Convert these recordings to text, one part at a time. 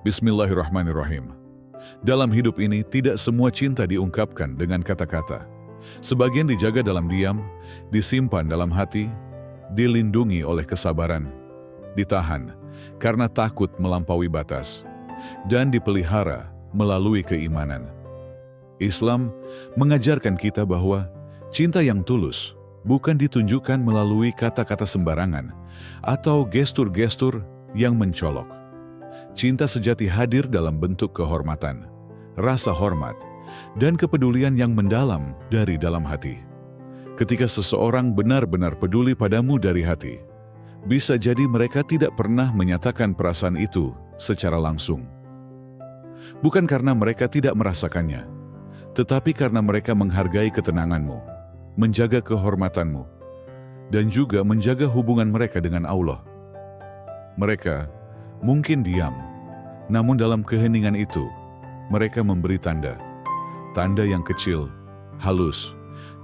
Bismillahirrahmanirrahim. Dalam hidup ini, tidak semua cinta diungkapkan dengan kata-kata. Sebagian dijaga dalam diam, disimpan dalam hati, dilindungi oleh kesabaran, ditahan karena takut melampaui batas, dan dipelihara melalui keimanan. Islam mengajarkan kita bahwa cinta yang tulus bukan ditunjukkan melalui kata-kata sembarangan atau gestur-gestur yang mencolok. Cinta sejati hadir dalam bentuk kehormatan, rasa hormat, dan kepedulian yang mendalam dari dalam hati. Ketika seseorang benar-benar peduli padamu dari hati, bisa jadi mereka tidak pernah menyatakan perasaan itu secara langsung. Bukan karena mereka tidak merasakannya, tetapi karena mereka menghargai ketenanganmu, menjaga kehormatanmu, dan juga menjaga hubungan mereka dengan Allah. Mereka mungkin diam, namun dalam keheningan itu, mereka memberi tanda yang kecil, halus,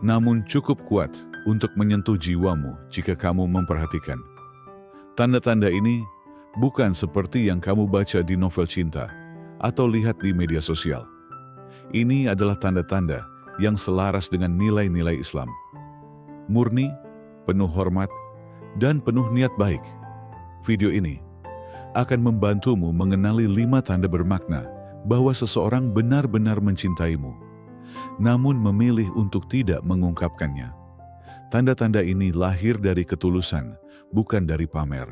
namun cukup kuat untuk menyentuh jiwamu jika kamu memperhatikan. Tanda-tanda ini bukan seperti yang kamu baca di novel cinta atau lihat di media sosial. Ini adalah tanda-tanda yang selaras dengan nilai-nilai Islam. Murni, penuh hormat, dan penuh niat baik. Video ini akan membantumu mengenali 5 tanda bermakna bahwa seseorang benar-benar mencintaimu, namun memilih untuk tidak mengungkapkannya. Tanda-tanda ini lahir dari ketulusan, bukan dari pamer.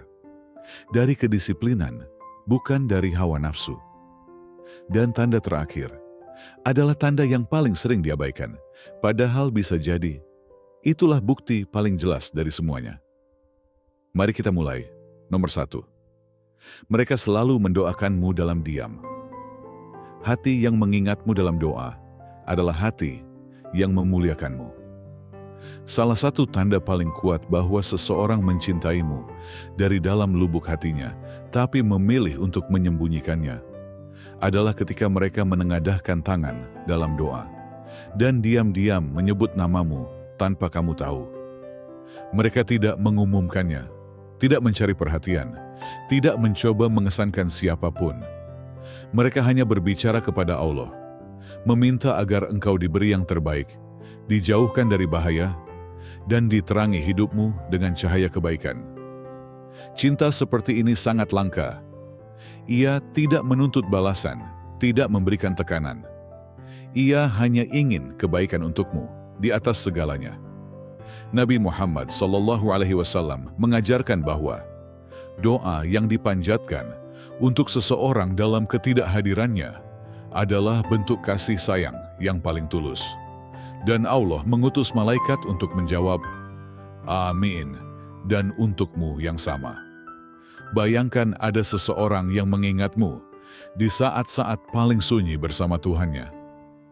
Dari kedisiplinan, bukan dari hawa nafsu. Dan tanda terakhir adalah tanda yang paling sering diabaikan, padahal bisa jadi itulah bukti paling jelas dari semuanya. Mari kita mulai. Nomor 1. Mereka selalu mendoakanmu dalam diam. Hati yang mengingatmu dalam doa adalah hati yang memuliakanmu. Salah satu tanda paling kuat bahwa seseorang mencintaimu dari dalam lubuk hatinya, tapi memilih untuk menyembunyikannya, adalah ketika mereka menengadahkan tangan dalam doa dan diam-diam menyebut namamu tanpa kamu tahu. Mereka tidak mengumumkannya, tidak mencari perhatian, tidak mencoba mengesankan siapapun. Mereka hanya berbicara kepada Allah, meminta agar engkau diberi yang terbaik, dijauhkan dari bahaya, dan diterangi hidupmu dengan cahaya kebaikan. Cinta seperti ini sangat langka. Ia tidak menuntut balasan, tidak memberikan tekanan. Ia hanya ingin kebaikan untukmu di atas segalanya. Nabi Muhammad SAW mengajarkan bahwa doa yang dipanjatkan untuk seseorang dalam ketidakhadirannya adalah bentuk kasih sayang yang paling tulus. Dan Allah mengutus malaikat untuk menjawab, "Amin," dan untukmu yang sama. Bayangkan ada seseorang yang mengingatmu di saat-saat paling sunyi bersama Tuhannya.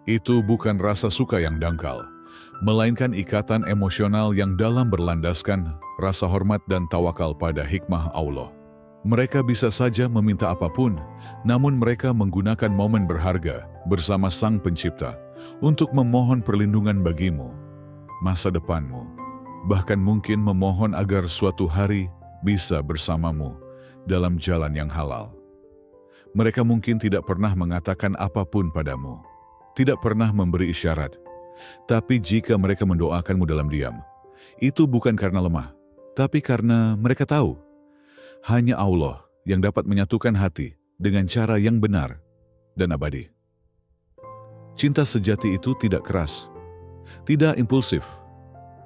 Itu bukan rasa suka yang dangkal, melainkan ikatan emosional yang dalam berlandaskan rasa hormat dan tawakal pada hikmah Allah. Mereka bisa saja meminta apapun, namun mereka menggunakan momen berharga bersama Sang Pencipta untuk memohon perlindungan bagimu, masa depanmu, bahkan mungkin memohon agar suatu hari bisa bersamamu dalam jalan yang halal. Mereka mungkin tidak pernah mengatakan apapun padamu, tidak pernah memberi isyarat, tapi jika mereka mendoakanmu dalam diam, itu bukan karena lemah, tapi karena mereka tahu hanya Allah yang dapat menyatukan hati dengan cara yang benar dan abadi. Cinta sejati itu tidak keras, tidak impulsif,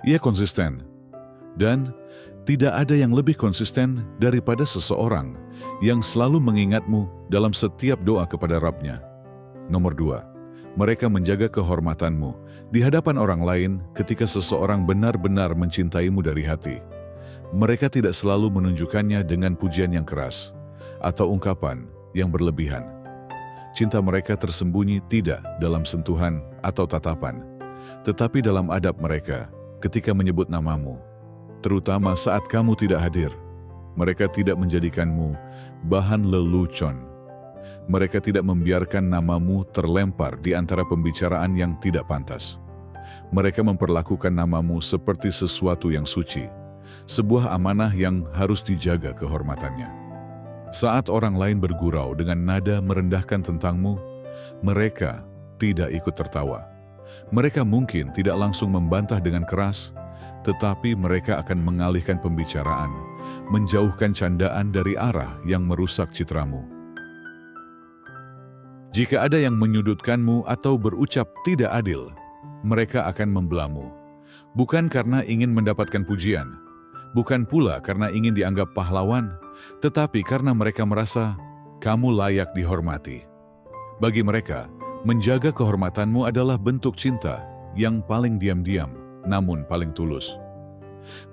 ia konsisten, dan tidak ada yang lebih konsisten daripada seseorang yang selalu mengingatmu dalam setiap doa kepada Rabb-Nya. Nomor 2, mereka menjaga kehormatanmu di hadapan orang lain ketika seseorang benar-benar mencintaimu dari hati. Mereka tidak selalu menunjukkannya dengan pujian yang keras atau ungkapan yang berlebihan. Cinta mereka tersembunyi tidak dalam sentuhan atau tatapan, tetapi dalam adab mereka ketika menyebut namamu, terutama saat kamu tidak hadir. Mereka tidak menjadikanmu bahan lelucon. Mereka tidak membiarkan namamu terlempar di antara pembicaraan yang tidak pantas. Mereka memperlakukan namamu seperti sesuatu yang suci, sebuah amanah yang harus dijaga kehormatannya. Saat orang lain bergurau dengan nada merendahkan tentangmu, mereka tidak ikut tertawa. Mereka mungkin tidak langsung membantah dengan keras, tetapi mereka akan mengalihkan pembicaraan, menjauhkan candaan dari arah yang merusak citramu. Jika ada yang menyudutkanmu atau berucap tidak adil, mereka akan membelamu. Bukan karena ingin mendapatkan pujian, bukan pula karena ingin dianggap pahlawan, tetapi karena mereka merasa kamu layak dihormati. Bagi mereka, menjaga kehormatanmu adalah bentuk cinta yang paling diam-diam, namun paling tulus.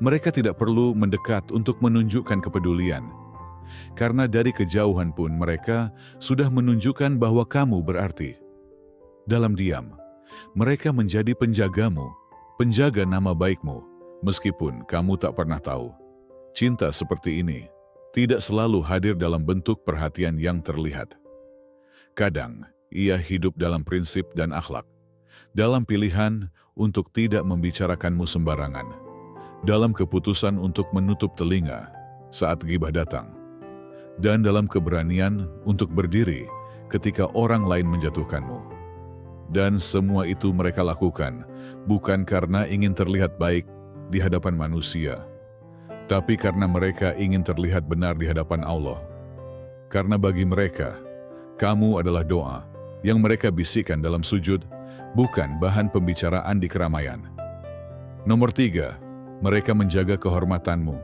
Mereka tidak perlu mendekat untuk menunjukkan kepedulian, karena dari kejauhan pun mereka sudah menunjukkan bahwa kamu berarti. Dalam diam, mereka menjadi penjagamu, penjaga nama baikmu, meskipun kamu tak pernah tahu. Cinta seperti ini tidak selalu hadir dalam bentuk perhatian yang terlihat. Kadang, ia hidup dalam prinsip dan akhlak, dalam pilihan untuk tidak membicarakanmu sembarangan, dalam keputusan untuk menutup telinga saat ghibah datang, dan dalam keberanian untuk berdiri ketika orang lain menjatuhkanmu. Dan semua itu mereka lakukan bukan karena ingin terlihat baik di hadapan manusia, tapi karena mereka ingin terlihat benar di hadapan Allah. Karena bagi mereka, kamu adalah doa yang mereka bisikkan dalam sujud, bukan bahan pembicaraan di keramaian. Nomor 3, mereka menjaga kehormatanmu,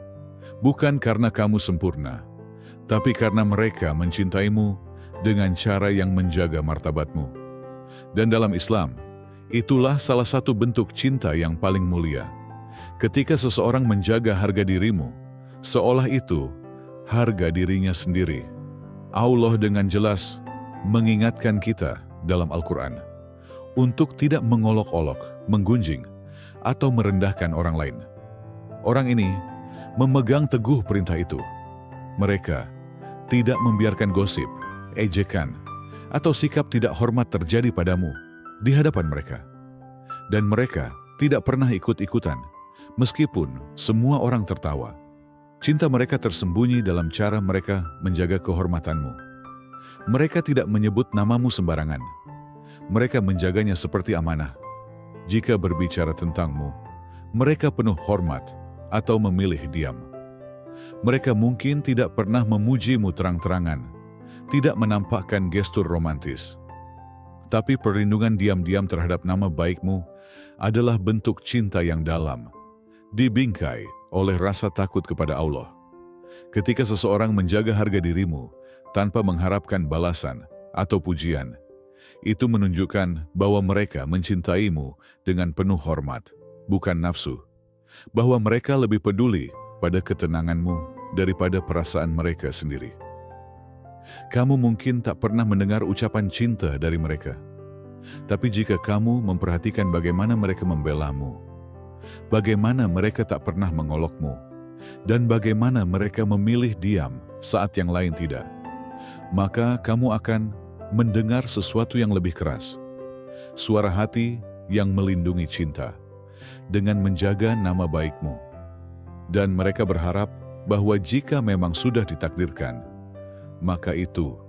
bukan karena kamu sempurna, tapi karena mereka mencintaimu dengan cara yang menjaga martabatmu. Dan dalam Islam, itulah salah satu bentuk cinta yang paling mulia. Ketika seseorang menjaga harga dirimu, seolah itu harga dirinya sendiri. Allah dengan jelas mengingatkan kita dalam Al-Quran untuk tidak mengolok-olok, menggunjing, atau merendahkan orang lain. Orang ini memegang teguh perintah itu. Mereka tidak membiarkan gosip, ejekan, atau sikap tidak hormat terjadi padamu di hadapan mereka. Dan mereka tidak pernah ikut-ikutan, meskipun semua orang tertawa. Cinta mereka tersembunyi dalam cara mereka menjaga kehormatanmu. Mereka tidak menyebut namamu sembarangan. Mereka menjaganya seperti amanah. Jika berbicara tentangmu, mereka penuh hormat atau memilih diam. Mereka mungkin tidak pernah memujimu terang-terangan, tidak menampakkan gestur romantis. Tapi perlindungan diam-diam terhadap nama baikmu adalah bentuk cinta yang dalam, dibingkai oleh rasa takut kepada Allah. Ketika seseorang menjaga harga dirimu tanpa mengharapkan balasan atau pujian, itu menunjukkan bahwa mereka mencintaimu dengan penuh hormat, bukan nafsu. Bahwa mereka lebih peduli pada ketenanganmu daripada perasaan mereka sendiri. Kamu mungkin tak pernah mendengar ucapan cinta dari mereka. Tapi jika kamu memperhatikan bagaimana mereka membelamu, bagaimana mereka tak pernah mengolokmu, dan bagaimana mereka memilih diam saat yang lain tidak, maka kamu akan mendengar sesuatu yang lebih keras. Suara hati yang melindungi cinta dengan menjaga nama baikmu. Dan mereka berharap bahwa jika memang sudah ditakdirkan, maka itu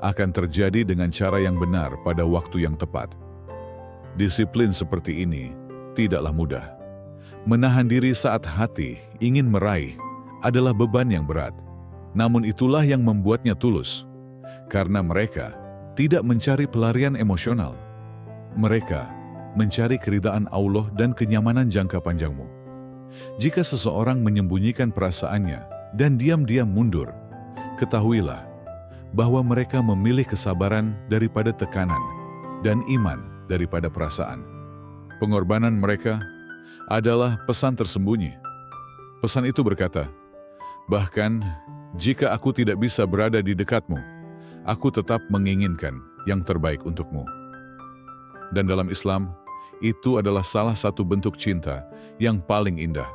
akan terjadi dengan cara yang benar pada waktu yang tepat. Disiplin seperti ini tidaklah mudah. Menahan diri saat hati ingin meraih adalah beban yang berat. Namun itulah yang membuatnya tulus. Karena mereka tidak mencari pelarian emosional. Mereka mencari keridaan Allah dan kenyamanan jangka panjangmu. Jika seseorang menyembunyikan perasaannya dan diam-diam mundur, ketahuilah bahwa mereka memilih kesabaran daripada tekanan dan iman daripada perasaan. Pengorbanan mereka adalah pesan tersembunyi. Pesan itu berkata, bahkan jika aku tidak bisa berada di dekatmu, aku tetap menginginkan yang terbaik untukmu. Dan dalam Islam, itu adalah salah satu bentuk cinta yang paling indah.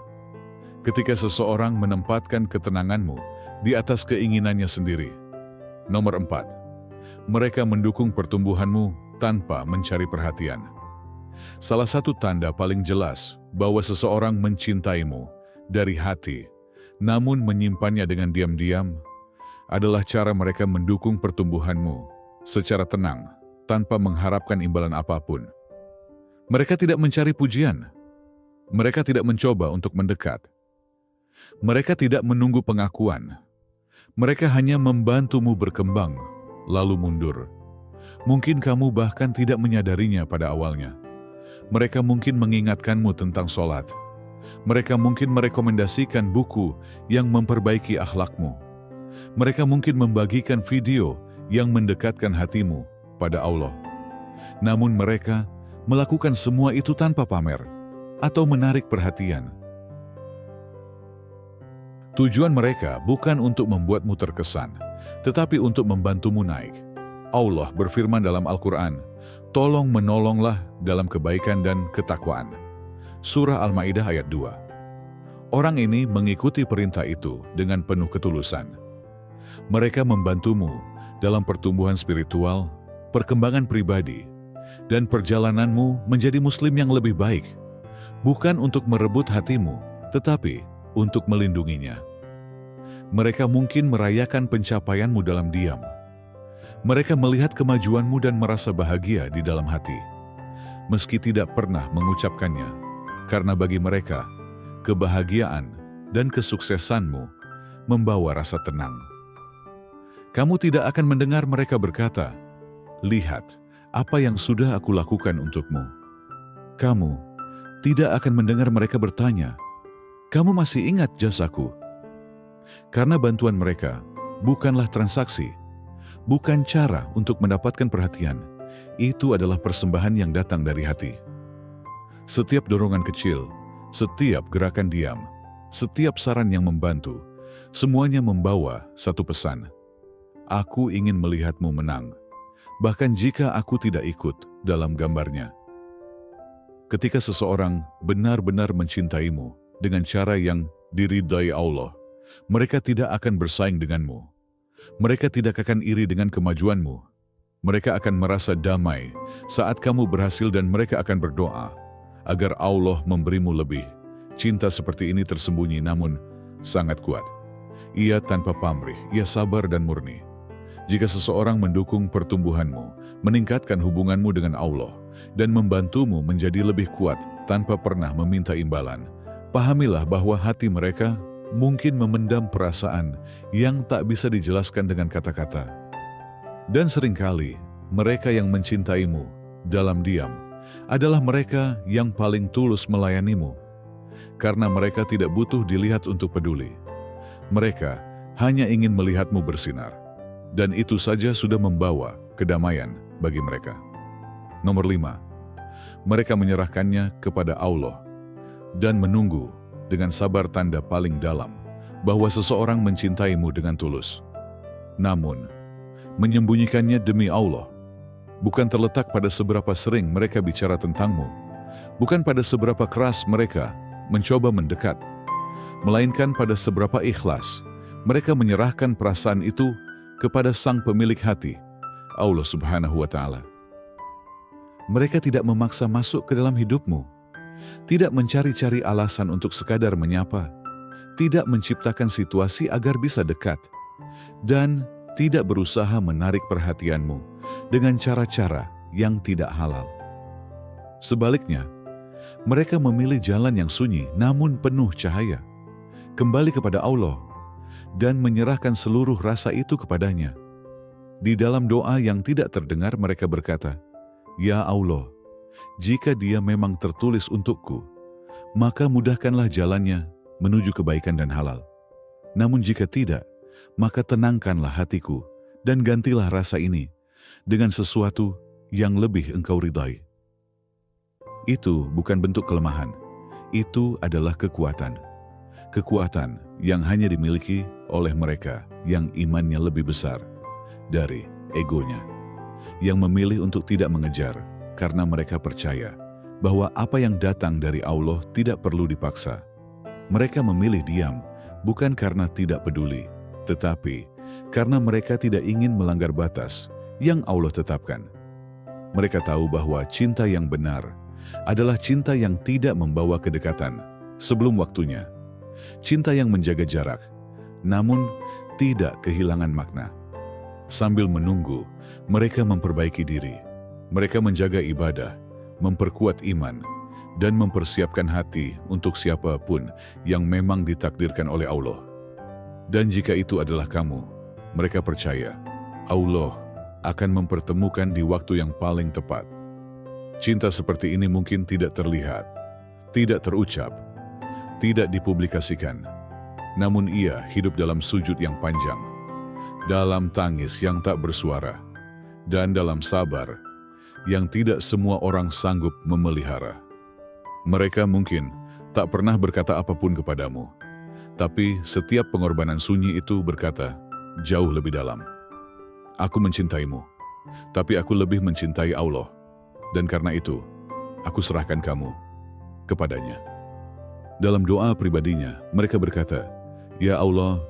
Ketika seseorang menempatkan ketenanganmu di atas keinginannya sendiri. Nomor 4, mereka mendukung pertumbuhanmu tanpa mencari perhatian. Salah satu tanda paling jelas bahwa seseorang mencintaimu dari hati, namun menyimpannya dengan diam-diam, adalah cara mereka mendukung pertumbuhanmu secara tenang, tanpa mengharapkan imbalan apapun. Mereka tidak mencari pujian. Mereka tidak mencoba untuk mendekat. Mereka tidak menunggu pengakuan. Mereka hanya membantumu berkembang, lalu mundur. Mungkin kamu bahkan tidak menyadarinya pada awalnya. Mereka mungkin mengingatkanmu tentang sholat. Mereka mungkin merekomendasikan buku yang memperbaiki akhlakmu. Mereka mungkin membagikan video yang mendekatkan hatimu pada Allah. Namun mereka melakukan semua itu tanpa pamer atau menarik perhatian. Tujuan mereka bukan untuk membuatmu terkesan, tetapi untuk membantumu naik. Allah berfirman dalam Al-Quran, "Tolong menolonglah dalam kebaikan dan ketakwaan." Surah Al-Maidah ayat 2. Orang ini mengikuti perintah itu dengan penuh ketulusan. Mereka membantumu dalam pertumbuhan spiritual, perkembangan pribadi, dan perjalananmu menjadi muslim yang lebih baik. Bukan untuk merebut hatimu, tetapi untuk melindunginya. Mereka mungkin merayakan pencapaianmu dalam diam. Mereka melihat kemajuanmu dan merasa bahagia di dalam hati, meski tidak pernah mengucapkannya, karena bagi mereka, kebahagiaan dan kesuksesanmu membawa rasa tenang. Kamu tidak akan mendengar mereka berkata, "Lihat apa yang sudah aku lakukan untukmu." Kamu tidak akan mendengar mereka bertanya, "Kamu masih ingat jasaku?" Karena bantuan mereka bukanlah transaksi, bukan cara untuk mendapatkan perhatian. Itu adalah persembahan yang datang dari hati. Setiap dorongan kecil, setiap gerakan diam, setiap saran yang membantu, semuanya membawa satu pesan. Aku ingin melihatmu menang, bahkan jika aku tidak ikut dalam gambarnya. Ketika seseorang benar-benar mencintaimu dengan cara yang diridai Allah, mereka tidak akan bersaing denganmu. Mereka tidak akan iri dengan kemajuanmu. Mereka akan merasa damai saat kamu berhasil dan mereka akan berdoa agar Allah memberimu lebih. Cinta seperti ini tersembunyi namun sangat kuat. Ia tanpa pamrih, ia sabar dan murni. Jika seseorang mendukung pertumbuhanmu, meningkatkan hubunganmu dengan Allah, dan membantumu menjadi lebih kuat tanpa pernah meminta imbalan, pahamilah bahwa hati mereka mungkin memendam perasaan yang tak bisa dijelaskan dengan kata-kata. Dan seringkali, mereka yang mencintaimu dalam diam adalah mereka yang paling tulus melayanimu, karena mereka tidak butuh dilihat untuk peduli. Mereka hanya ingin melihatmu bersinar, dan itu saja sudah membawa kedamaian bagi mereka. Nomor 5, mereka menyerahkannya kepada Allah dan menunggu dengan sabar tanda paling dalam bahwa seseorang mencintaimu dengan tulus. Namun, menyembunyikannya demi Allah bukan terletak pada seberapa sering mereka bicara tentangmu, bukan pada seberapa keras mereka mencoba mendekat, melainkan pada seberapa ikhlas mereka menyerahkan perasaan itu kepada Sang Pemilik hati, Allah Subhanahu wa Ta'ala. Mereka tidak memaksa masuk ke dalam hidupmu, tidak mencari-cari alasan untuk sekadar menyapa, tidak menciptakan situasi agar bisa dekat, dan tidak berusaha menarik perhatianmu dengan cara-cara yang tidak halal. Sebaliknya, mereka memilih jalan yang sunyi namun penuh cahaya, kembali kepada Allah, dan menyerahkan seluruh rasa itu kepadanya. Di dalam doa yang tidak terdengar mereka berkata, "Ya Allah, jika dia memang tertulis untukku, maka mudahkanlah jalannya menuju kebaikan dan halal. Namun jika tidak, maka tenangkanlah hatiku dan gantilah rasa ini dengan sesuatu yang lebih Engkau ridai." Itu bukan bentuk kelemahan, itu adalah kekuatan. Kekuatan yang hanya dimiliki oleh mereka yang imannya lebih besar dari egonya, yang memilih untuk tidak mengejar karena mereka percaya bahwa apa yang datang dari Allah tidak perlu dipaksa. Mereka memilih diam bukan karena tidak peduli, tetapi karena mereka tidak ingin melanggar batas yang Allah tetapkan. Mereka tahu bahwa cinta yang benar adalah cinta yang tidak membawa kedekatan sebelum waktunya, cinta yang menjaga jarak, namun tidak kehilangan makna. Sambil menunggu, mereka memperbaiki diri. Mereka menjaga ibadah, memperkuat iman, dan mempersiapkan hati untuk siapapun yang memang ditakdirkan oleh Allah. Dan jika itu adalah kamu, mereka percaya Allah akan mempertemukan di waktu yang paling tepat. Cinta seperti ini mungkin tidak terlihat, tidak terucap, tidak dipublikasikan. Namun ia hidup dalam sujud yang panjang, dalam tangis yang tak bersuara, dan dalam sabar yang tidak semua orang sanggup memelihara. Mereka mungkin tak pernah berkata apapun kepadamu, tapi setiap pengorbanan sunyi itu berkata jauh lebih dalam. Aku mencintaimu, tapi aku lebih mencintai Allah, dan karena itu, aku serahkan kamu kepadanya. Dalam doa pribadinya, mereka berkata, Ya Allah,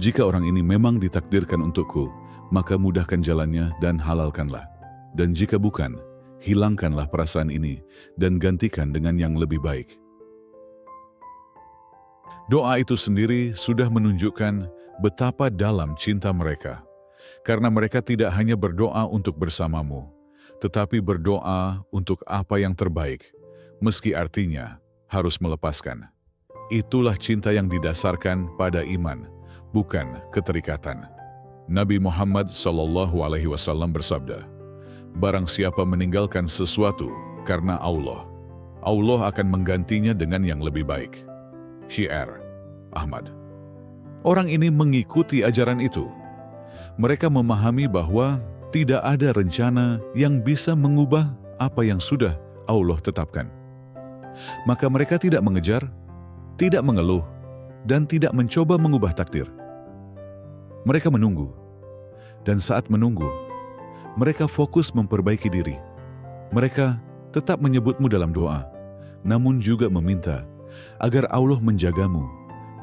jika orang ini memang ditakdirkan untukku, maka mudahkan jalannya dan halalkanlah. Dan jika bukan, hilangkanlah perasaan ini dan gantikan dengan yang lebih baik. Doa itu sendiri sudah menunjukkan betapa dalam cinta mereka. Karena mereka tidak hanya berdoa untuk bersamamu, tetapi berdoa untuk apa yang terbaik, meski artinya harus melepaskan. Itulah cinta yang didasarkan pada iman, bukan keterikatan. Nabi Muhammad SAW bersabda, Barang siapa meninggalkan sesuatu karena Allah, Allah akan menggantinya dengan yang lebih baik. Syair Ahmad. Orang ini mengikuti ajaran itu. Mereka memahami bahwa tidak ada rencana yang bisa mengubah apa yang sudah Allah tetapkan. Maka mereka tidak mengejar, tidak mengeluh, dan tidak mencoba mengubah takdir. Mereka menunggu, dan saat menunggu, mereka fokus memperbaiki diri. Mereka tetap menyebutmu dalam doa, namun juga meminta agar Allah menjagamu,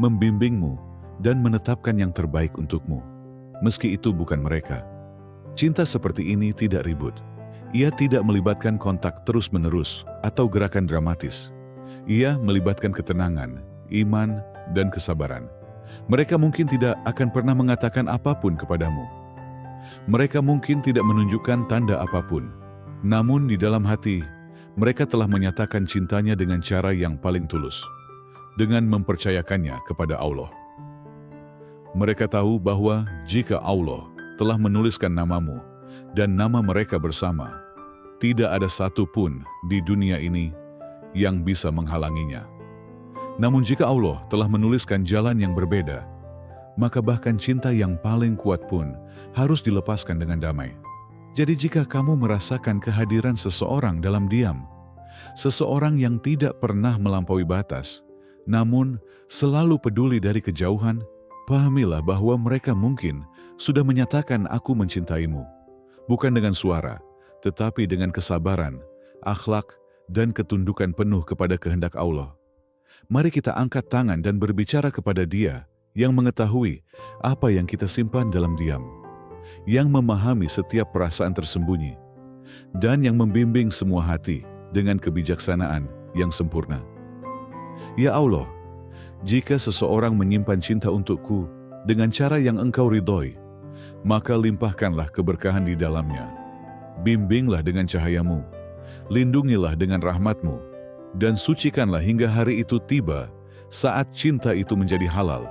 membimbingmu, dan menetapkan yang terbaik untukmu. Meski itu bukan mereka. Cinta seperti ini tidak ribut. Ia tidak melibatkan kontak terus-menerus atau gerakan dramatis. Ia melibatkan ketenangan, iman, dan kesabaran. Mereka mungkin tidak akan pernah mengatakan apapun kepadamu. Mereka mungkin tidak menunjukkan tanda apapun. Namun di dalam hati, mereka telah menyatakan cintanya dengan cara yang paling tulus, dengan mempercayakannya kepada Allah. Mereka tahu bahwa jika Allah telah menuliskan namamu dan nama mereka bersama, tidak ada satu pun di dunia ini yang bisa menghalanginya. Namun jika Allah telah menuliskan jalan yang berbeda, maka bahkan cinta yang paling kuat pun harus dilepaskan dengan damai. Jadi jika kamu merasakan kehadiran seseorang dalam diam, seseorang yang tidak pernah melampaui batas, namun selalu peduli dari kejauhan, pahamilah bahwa mereka mungkin sudah menyatakan aku mencintaimu, bukan dengan suara, tetapi dengan kesabaran, akhlak, dan ketundukan penuh kepada kehendak Allah. Mari kita angkat tangan dan berbicara kepada Dia yang mengetahui apa yang kita simpan dalam diam, yang memahami setiap perasaan tersembunyi, dan yang membimbing semua hati dengan kebijaksanaan yang sempurna. Ya Allah, jika seseorang menyimpan cinta untukku dengan cara yang Engkau ridhoi, maka limpahkanlah keberkahan di dalamnya. Bimbinglah dengan cahayamu, lindungilah dengan rahmatmu, dan sucikanlah hingga hari itu tiba saat cinta itu menjadi halal.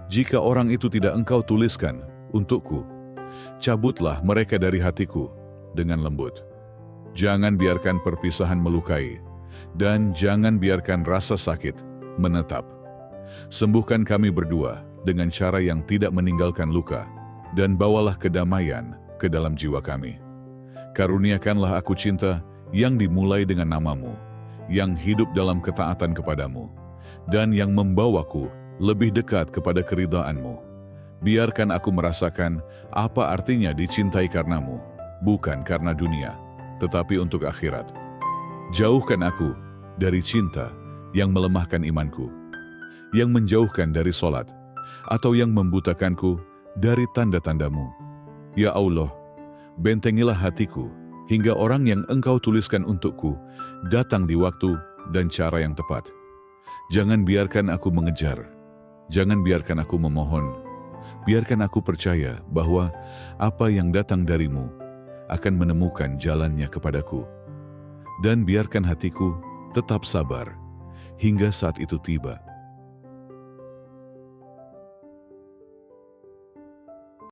Jika orang itu tidak Engkau tuliskan untukku, cabutlah mereka dari hatiku dengan lembut. Jangan biarkan perpisahan melukai, dan jangan biarkan rasa sakit menetap. Sembuhkan kami berdua dengan cara yang tidak meninggalkan luka, dan bawalah kedamaian ke dalam jiwa kami. Karuniakanlah aku cinta yang dimulai dengan namamu, yang hidup dalam ketaatan kepadamu, dan yang membawaku lebih dekat kepada keridhaanmu. Biarkan aku merasakan apa artinya dicintai karenamu, bukan karena dunia, tetapi untuk akhirat. Jauhkan aku dari cinta yang melemahkan imanku, yang menjauhkan dari solat, atau yang membutakanku dari tanda-tandamu. Ya Allah, bentengilah hatiku, hingga orang yang Engkau tuliskan untukku datang di waktu dan cara yang tepat. Jangan biarkan aku mengejar, jangan biarkan aku memohon, Biarkan aku percaya bahwa apa yang datang darimu akan menemukan jalannya kepadaku. Dan biarkan hatiku tetap sabar hingga saat itu tiba.